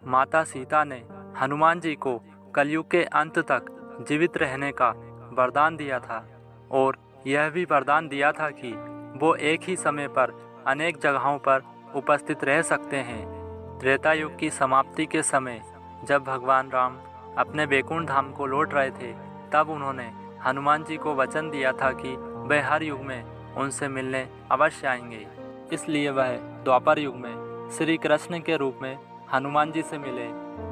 माता सीता ने हनुमान जी को कलयुग के अंत तक जीवित रहने का वरदान दिया था और यह भी वरदान दिया था कि वो एक ही समय पर अनेक जगहों पर उपस्थित रह सकते हैं। त्रेता युग की समाप्ति के समय जब भगवान राम अपने बैकुंठ धाम को लौट रहे थे, तब उन्होंने हनुमान जी को वचन दिया था कि वह हर युग में उनसे मिलने अवश्य आएंगे। इसलिए वह द्वापर युग में श्री कृष्ण के रूप में हनुमान जी से मिले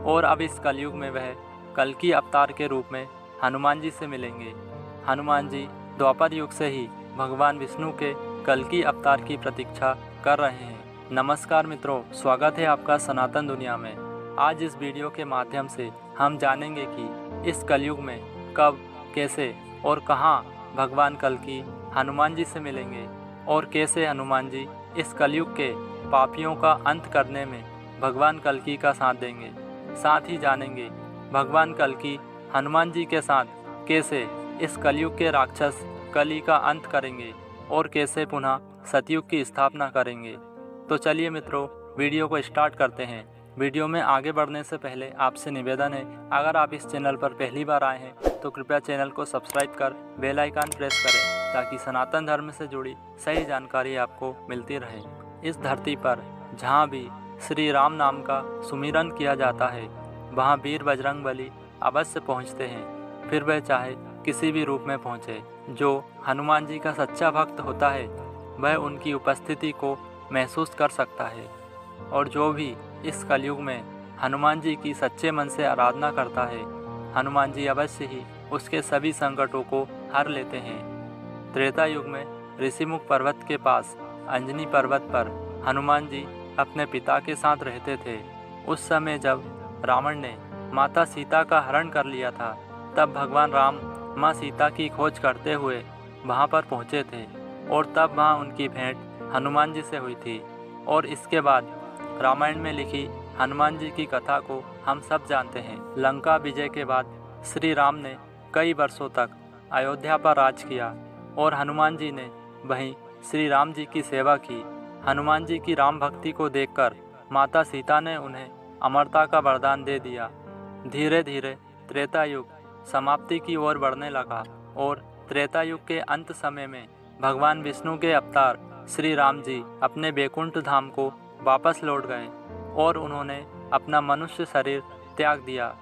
और अब इस कलयुग में वह कल्कि अवतार के रूप में हनुमान जी से मिलेंगे। हनुमान जी द्वापर युग से ही भगवान विष्णु के कल्कि अवतार की प्रतीक्षा कर रहे हैं। नमस्कार मित्रों, स्वागत है आपका सनातन दुनिया में। आज इस वीडियो के माध्यम से हम जानेंगे कि इस कलयुग में कब, कैसे और कहां भगवान कल्कि हनुमान जी से मिलेंगे और कैसे हनुमान जी इस कलयुग के पापियों का अंत करने में भगवान कल्कि का साथ देंगे। साथ ही जानेंगे भगवान कल्कि हनुमान जी के साथ कैसे इस कलयुग के राक्षस कली का अंत करेंगे और कैसे पुनः सतयुग की स्थापना करेंगे। तो चलिए मित्रों, वीडियो को स्टार्ट करते हैं। वीडियो में आगे बढ़ने से पहले आपसे निवेदन है, अगर आप इस चैनल पर पहली बार आए हैं तो कृपया चैनल को सब्सक्राइब कर बेल आइकन प्रेस करें ताकि सनातन धर्म से जुड़ी सही जानकारी आपको मिलती रहे। इस धरती पर जहाँ भी श्री राम नाम का सुमिरन किया जाता है, वहाँ वीर बजरंगबली अवश्य पहुँचते हैं, फिर वह चाहे किसी भी रूप में पहुँचे। जो हनुमान जी का सच्चा भक्त होता है वह उनकी उपस्थिति को महसूस कर सकता है और जो भी इस कलयुग में हनुमान जी की सच्चे मन से आराधना करता है, हनुमान जी अवश्य ही उसके सभी संकटों को हर लेते हैं। त्रेता युग में ऋषिमुख पर्वत के पास अंजनी पर्वत पर हनुमान जी अपने पिता के साथ रहते थे। उस समय जब रावण ने माता सीता का हरण कर लिया था, तब भगवान राम माँ सीता की खोज करते हुए वहाँ पर पहुँचे थे और तब वहाँ उनकी भेंट हनुमान जी से हुई थी। और इसके बाद रामायण में लिखी हनुमान जी की कथा को हम सब जानते हैं। लंका विजय के बाद श्री राम ने कई वर्षों तक अयोध्या पर राज किया और हनुमान जी ने वहीं श्री राम जी की सेवा की। हनुमान जी की राम भक्ति को देखकर माता सीता ने उन्हें अमरता का वरदान दे दिया। धीरे धीरे त्रेता युग समाप्ति की ओर बढ़ने लगा और त्रेता युग के अंत समय में भगवान विष्णु के अवतार श्री राम जी अपने बैकुंठ धाम को वापस लौट गए और उन्होंने अपना मनुष्य शरीर त्याग दिया।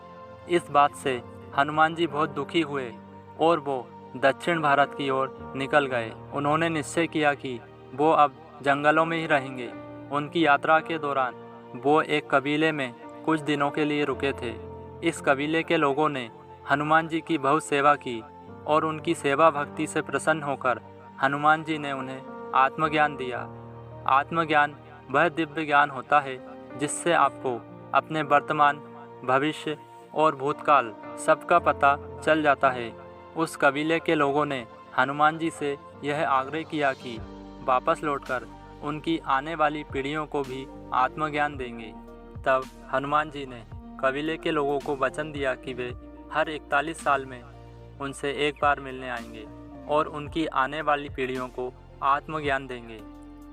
इस बात से हनुमान जी बहुत दुखी हुए और वो दक्षिण भारत की ओर निकल गए। उन्होंने निश्चय किया कि वो अब जंगलों में ही रहेंगे। उनकी यात्रा के दौरान वो एक कबीले में कुछ दिनों के लिए रुके थे। इस कबीले के लोगों ने हनुमान जी की बहुत सेवा की और उनकी सेवा भक्ति से प्रसन्न होकर हनुमान जी ने उन्हें आत्मज्ञान दिया। आत्मज्ञान वह दिव्य ज्ञान होता है जिससे आपको अपने वर्तमान, भविष्य और भूतकाल सबका पता चल जाता है। उस कबीले के लोगों ने हनुमान जी से यह आग्रह किया कि वापस लौटकर उनकी आने वाली पीढ़ियों को भी आत्मज्ञान देंगे। तब हनुमान जी ने कबीले के लोगों को वचन दिया कि वे हर 41 साल में उनसे एक बार मिलने आएंगे और उनकी आने वाली पीढ़ियों को आत्मज्ञान देंगे।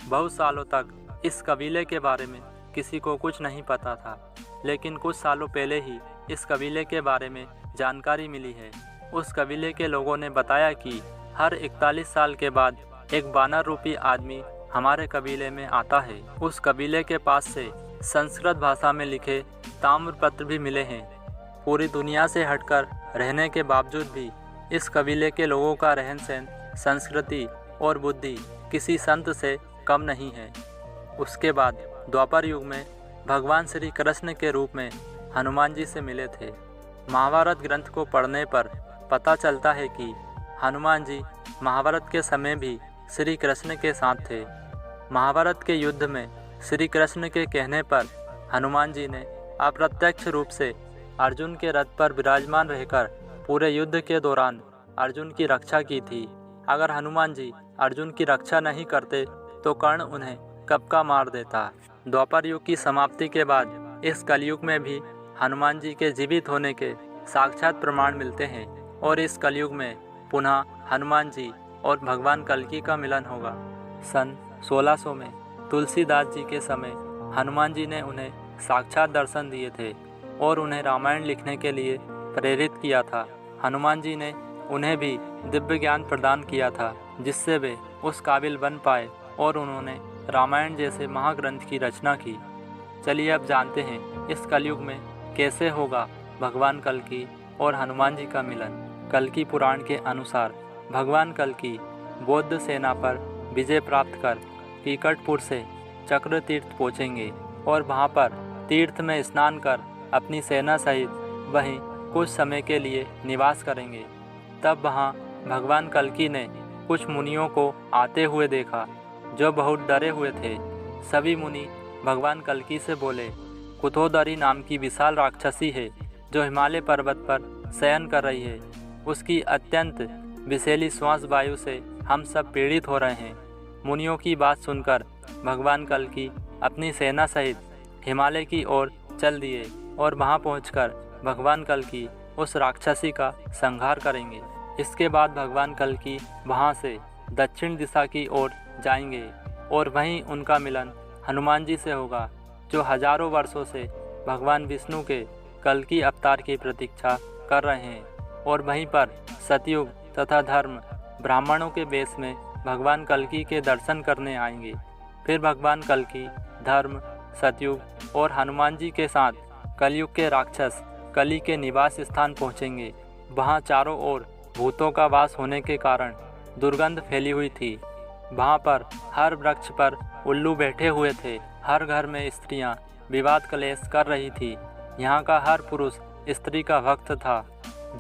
बहुत सालों तक इस कबीले के बारे में किसी को कुछ नहीं पता था, लेकिन कुछ सालों पहले ही इस कबीले के बारे में जानकारी मिली है। उस कबीले के लोगों ने बताया कि हर 41 साल के बाद एक वानर रूपी आदमी हमारे कबीले में आता है। उस कबीले के पास से संस्कृत भाषा में लिखे ताम्रपत्र भी मिले हैं। पूरी दुनिया से हटकर रहने के बावजूद भी इस कबीले के लोगों का रहन सहन, संस्कृति और बुद्धि किसी संत से कम नहीं है। उसके बाद द्वापर युग में भगवान श्री कृष्ण के रूप में हनुमान जी से मिले थे। महाभारत ग्रंथ को पढ़ने पर पता चलता है कि हनुमान जी महाभारत के समय भी श्री कृष्ण के साथ थे। महाभारत के युद्ध में श्री कृष्ण के कहने पर हनुमान जी ने अप्रत्यक्ष रूप से अर्जुन के रथ पर विराजमान रहकर पूरे युद्ध के दौरान अर्जुन की रक्षा की थी। अगर हनुमान जी अर्जुन की रक्षा नहीं करते तो कर्ण उन्हें कब का मार देता। द्वापर युग की समाप्ति के बाद इस कलयुग में भी हनुमान जी के जीवित होने के साक्षात प्रमाण मिलते हैं और इस कलयुग में पुनः हनुमान जी और भगवान कल्कि का मिलन होगा। सन 1600 में तुलसीदास जी के समय हनुमान जी ने उन्हें साक्षात दर्शन दिए थे और उन्हें रामायण लिखने के लिए प्रेरित किया था। हनुमान जी ने उन्हें भी दिव्य ज्ञान प्रदान किया था, जिससे वे उस काबिल बन पाए और उन्होंने रामायण जैसे महाग्रंथ की रचना की। चलिए अब जानते हैं इस कलयुग में कैसे होगा भगवान कल्कि और हनुमान जी का मिलन। कल्कि पुराण के अनुसार भगवान कल्कि बौद्ध सेना पर विजय प्राप्त कर कीकटपुर से चक्र तीर्थ पहुँचेंगे और वहाँ पर तीर्थ में स्नान कर अपनी सेना सहित वहीं कुछ समय के लिए निवास करेंगे। तब वहाँ भगवान कल्कि ने कुछ मुनियों को आते हुए देखा जो बहुत डरे हुए थे। सभी मुनि भगवान कल्कि से बोले, कुथोदरी नाम की विशाल राक्षसी है जो हिमालय पर्वत पर शयन कर रही है। उसकी अत्यंत विषैली श्वास वायु से हम सब पीड़ित हो रहे हैं। मुनियों की बात सुनकर भगवान कल्कि अपनी सेना सहित हिमालय की ओर चल दिए और वहां पहुंचकर भगवान कल्कि उस राक्षसी का संहार करेंगे। इसके बाद भगवान कल्कि वहां से दक्षिण दिशा की ओर जाएंगे और वहीं उनका मिलन हनुमान जी से होगा, जो हजारों वर्षों से भगवान विष्णु के कल्कि अवतार की प्रतीक्षा कर रहे हैं। और वहीं पर सतयुग तथा धर्म ब्राह्मणों के वेश में भगवान कल्कि के दर्शन करने आएंगे। फिर भगवान कल्कि धर्म, सतयुग और हनुमान जी के साथ कलयुग के राक्षस कली के निवास स्थान पहुंचेंगे। वहां चारों ओर भूतों का वास होने के कारण दुर्गंध फैली हुई थी। वहां पर हर वृक्ष पर उल्लू बैठे हुए थे। हर घर में स्त्रियां विवाद कलेश कर रही थी। यहाँ का हर पुरुष स्त्री का भक्त था।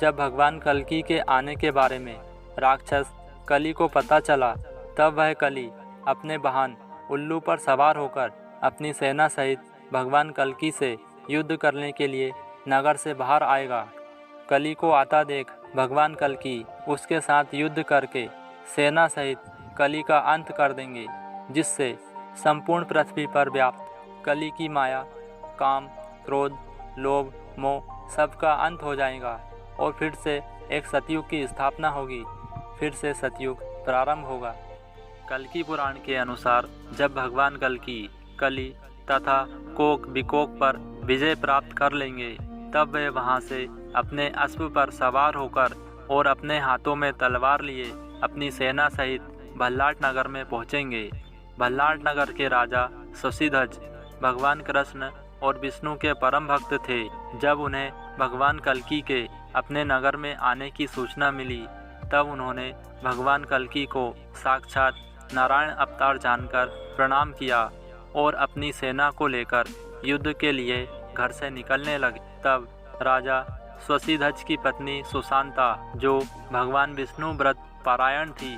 जब भगवान कल्कि के आने के बारे में राक्षस कली को पता चला, तब वह कली अपने वाहन उल्लू पर सवार होकर अपनी सेना सहित भगवान कल्कि से युद्ध करने के लिए नगर से बाहर आएगा। कली को आता देख भगवान कल्कि उसके साथ युद्ध करके सेना सहित कली का अंत कर देंगे, जिससे संपूर्ण पृथ्वी पर व्याप्त कली की माया, काम, क्रोध, लोभ, मोह सबका अंत हो जाएगा और फिर से एक सतयुग की स्थापना होगी। फिर से सतयुग प्रारंभ होगा। कल्कि पुराण के अनुसार जब भगवान कल्कि कली तथा कोक विकोक पर विजय प्राप्त कर लेंगे, तब वे वहां से अपने अश्व पर सवार होकर और अपने हाथों में तलवार लिए अपनी सेना सहित भल्लाट नगर में पहुंचेंगे। भल्लाट नगर के राजा शशिध्वज भगवान कृष्ण और विष्णु के परम भक्त थे। जब उन्हें भगवान कल्कि के अपने नगर में आने की सूचना मिली, तब उन्होंने भगवान कल्कि को साक्षात नारायण अवतार जानकर प्रणाम किया और अपनी सेना को लेकर युद्ध के लिए घर से निकलने लगे। तब राजा शशिध्वज की पत्नी सुशांता, जो भगवान विष्णु व्रत पारायण थी,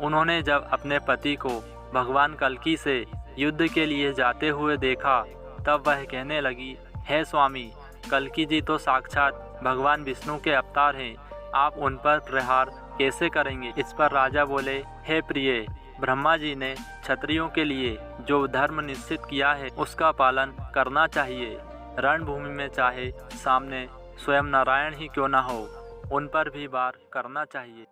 उन्होंने जब अपने पति को भगवान कल्कि से युद्ध के लिए जाते हुए देखा, तब वह कहने लगी, हे स्वामी, कल्कि जी तो साक्षात भगवान विष्णु के अवतार हैं, आप उन पर प्रहार कैसे करेंगे? इस पर राजा बोले, हे प्रिय, ब्रह्मा जी ने क्षत्रियों के लिए जो धर्म निश्चित किया है उसका पालन करना चाहिए। रणभूमि में चाहे सामने स्वयं नारायण ही क्यों न हो, उन पर भी वार करना चाहिए।